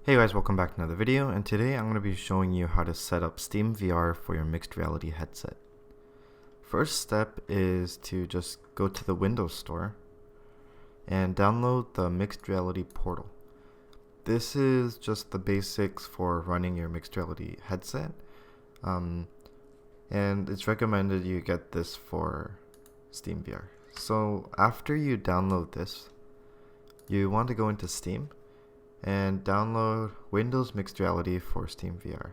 Hey guys, welcome back to another video, and today I'm going to be showing you how to set up SteamVR for your mixed reality headset. First step is to just go to the Windows Store and download the mixed reality portal. This is just the basics for running your mixed reality headset, and it's recommended you get this for SteamVR. So after you download this, you want to go into Steam and download Windows Mixed Reality for SteamVR.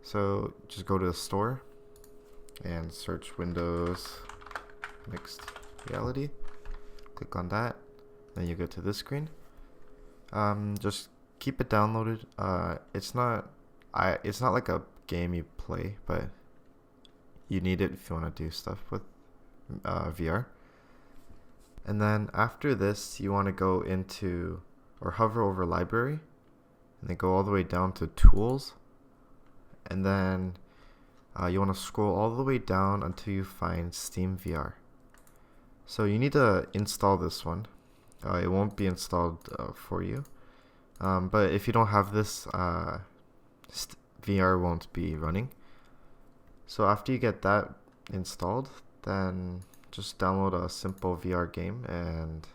So just go to the store and search Windows Mixed Reality. Click on that, then you go to this screen. Just keep it downloaded. It's not like a game you play, but you need it if you want to do stuff with VR. And then after this, you want to go into or hover over library and then go all the way down to tools, and then you want to scroll all the way down until you find SteamVR. So you need to install this one. It won't be installed for you, but if you don't have this, VR won't be running. So after you get that installed, then just download a simple VR game and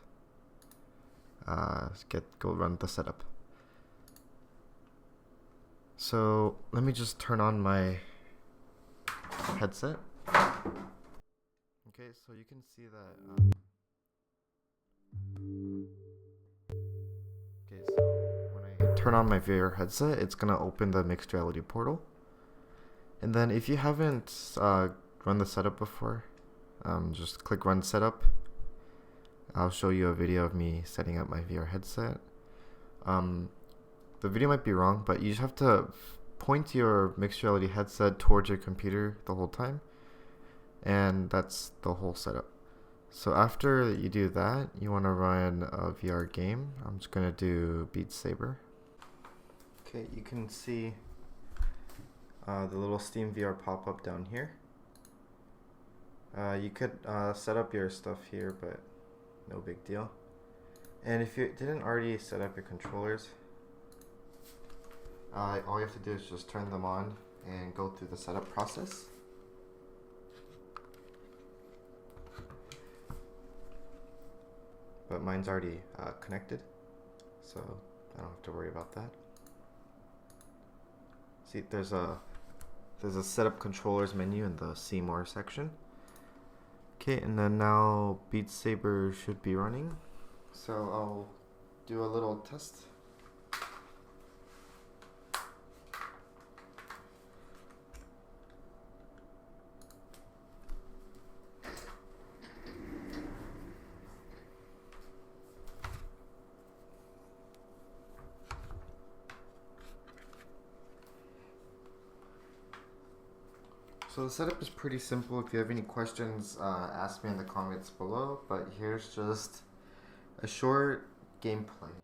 go run the setup. So let me just turn on my headset. Okay, so you can see that. Okay, so when I turn on my VR headset, it's gonna open the mixed reality portal. And then if you haven't run the setup before, just click run setup. I'll show you a video of me setting up my VR headset. The video might be wrong, but you just have to point your mixed reality headset towards your computer the whole time, and that's the whole setup. So after you do that, you want to run a VR game. I'm just going to do Beat Saber. Okay, you can see the little SteamVR pop-up down here. You could set up your stuff here, but no big deal. And if you didn't already set up your controllers, all you have to do is just turn them on and go through the setup process. But mine's already connected, so I don't have to worry about that. See, there's a setup controllers menu in the See More section. Okay, and then now Beat Saber should be running. So I'll do a little test. So the setup is pretty simple. If you have any questions, ask me in the comments below, but here's just a short gameplay